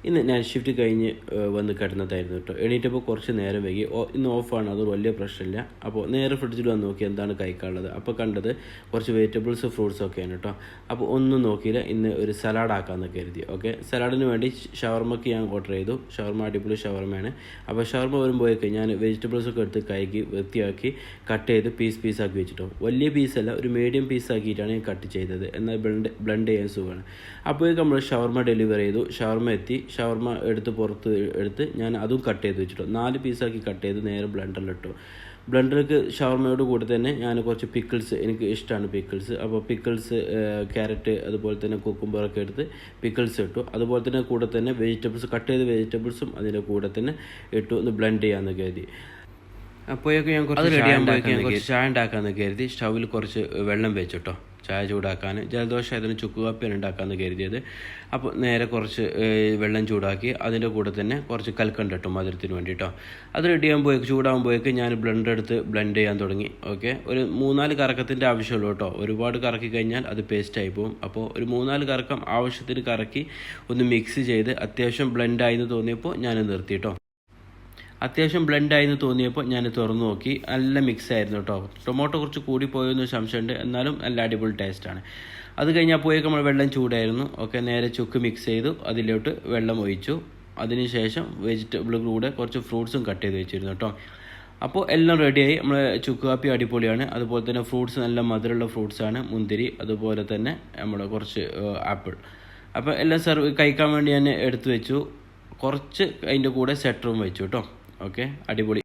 ഇന്ന് night shift കഴിഞ്ഞ് വന്ന് കിടന്നതായിരുന്നു കേട്ടോ. എണീറ്റപ്പോൾ കുറച്ച് നേരം വൈകി. ഇന്ന് ഓഫാണ്, അത് വലിയ പ്രശ്നമില്ല. അപ്പോൾ നേരെ ഫ്രിഡ്ജിൽ വന്ന് നോക്കി എന്താണ് കഴിക്കാനുള്ളത്. അപ്പോൾ കണ്ടത് കുറച്ച് വെജിറ്റബിൾസ് ഫ്രൂട്ട്സ് ഒക്കെയാണ് കേട്ടോ. അപ്പോൾ ഒന്നും നോക്കിയില്ല, ഇന്ന് ഒരു സലാഡ് ആക്കാമെന്ന് കരുതി. ഓക്കെ, സലാഡിന് വേണ്ടി ഷവർമ്മക്ക് ഞാൻ ഓർഡർ ചെയ്തു. ഷവർമ്മ അടിപൊളി ഷവർമ്മയാണ്. അപ്പോൾ ഷവർമ്മ വരുമ്പോഴേക്ക് ഞാൻ വെജിറ്റബിൾസൊക്കെ എടുത്ത് കഴുകി വൃത്തിയാക്കി കട്ട് ചെയ്ത് പീസാക്കി വെച്ചിട്ടോ. വലിയ പീസല്ല, ഒരു മീഡിയം പീസാക്കിയിട്ടാണ് ഞാൻ കട്ട് ചെയ്തത്. എന്നാൽ ബ്ലെൻഡ് ചെയ്യാൻ സുഖമാണ്. അപ്പോഴേക്കും നമ്മൾ ഷവർമ്മ ഡെലിവറി ചെയ്തു. ഷവർമ്മ എത്തി. ഷവർമ്മ പുറത്ത് എടുത്ത് ഞാൻ അതും കട്ട് ചെയ്ത് വെച്ചിട്ടു. 4 പീസാക്കി കട്ട് ചെയ്ത് നേരെ ബ്ലെൻഡറിലിട്ടു. ബ്ലെൻഡർക്ക് ഷവർമ്മയോട് കൂടെ തന്നെ ഞാൻ കുറച്ച് പിക്കിൾസ്, എനിക്ക് ഇഷ്ടമാണ് പിക്കിൾസ്. അപ്പോൾ പിക്കിൾസ്, ക്യാരറ്റ്, അതുപോലെ തന്നെ കുക്കുംബറൊക്കെ എടുത്ത് പിക്കിൾസ് ഇട്ടു. അതുപോലെ തന്നെ കൂടെ തന്നെ വെജിറ്റബിൾസ്, കട്ട് ചെയ്ത വെജിറ്റബിൾസും അതിൻ്റെ കൂടെ തന്നെ ഇട്ടു. ഒന്ന് ബ്ലെൻഡ് ചെയ്യാമെന്ന് കരുതി. അപ്പോഴേക്കും ഞാൻ കുറച്ച് ചായ ഉണ്ടാക്കാമെന്ന് കരുതി സ്റ്റൗവിൽ കുറച്ച് വെള്ളം വെച്ചിട്ടോ, ചായ ചൂടാക്കാൻ. ജലദോഷം അതിന് ചുക്ക് കാപ്പിയാണ് ഉണ്ടാക്കാമെന്ന് കരുതിയത്. അപ്പോൾ നേരെ കുറച്ച് വെള്ളം ചൂടാക്കി അതിൻ്റെ കൂടെ തന്നെ കുറച്ച് കൽക്കണ്ട ഇട്ടു മധുരത്തിന് വേണ്ടിയിട്ടോ. അത് ചൂടാകുമ്പോഴേക്ക് ഞാൻ ബ്ലെൻഡർ എടുത്ത് ബ്ലെൻഡ് ചെയ്യാൻ തുടങ്ങി. ഓക്കെ, ഒരു 3-4 കറക്കത്തിൻ്റെ ആവശ്യമുള്ളൂ കേട്ടോ. ഒരുപാട് കറക്കി കഴിഞ്ഞാൽ അത് പേസ്റ്റായി പോകും. അപ്പോൾ ഒരു 3-4 കറക്കം ആവശ്യത്തിന് കറക്കി ഒന്ന് മിക്സ് ചെയ്ത് അത്യാവശ്യം ബ്ലെൻഡായെന്ന് തോന്നിയപ്പോൾ ഞാൻ നിർത്തിയിട്ടോ. അത്യാവശ്യം ബ്ലെൻഡായെന്ന് തോന്നിയപ്പോൾ ഞാൻ തുറന്നു നോക്കി. നല്ല മിക്സ് ആയിരുന്നു കേട്ടോ. ടൊമാറ്റോ കുറച്ച് കൂടിപ്പോയെന്ന് സംശയമുണ്ട്, എന്നാലും നല്ല അടിപൊളി ടേസ്റ്റാണ്. അത് കഴിഞ്ഞപ്പോഴേക്കും നമ്മൾ വെള്ളം ചൂടായിരുന്നു. ഓക്കെ, നേരെ ചുക്ക് മിക്സ് ചെയ്തു, അതിലോട്ട് വെള്ളം ഒഴിച്ചു. അതിനുശേഷം വെജിറ്റബിൾ കൂടെ കുറച്ച് ഫ്രൂട്ട്സും കട്ട് ചെയ്ത് വെച്ചിരുന്നു കേട്ടോ. അപ്പോൾ എല്ലാം റെഡിയായി. നമ്മൾ ചുക്ക് കാപ്പി അടിപൊളിയാണ്. അതുപോലെ തന്നെ ഫ്രൂട്ട്സ് നല്ല മധുരമുള്ള ഫ്രൂട്ട്സാണ്, മുന്തിരി, അതുപോലെ തന്നെ നമ്മുടെ കുറച്ച് ആപ്പിൾ. അപ്പോൾ എല്ലാം കഴിക്കാൻ വേണ്ടി ഞാൻ എടുത്തു വെച്ചു. കുറച്ച് അതിൻ്റെ കൂടെ സെറ്ററും വെച്ചു കേട്ടോ. ഓക്കെ, അടിപൊളി.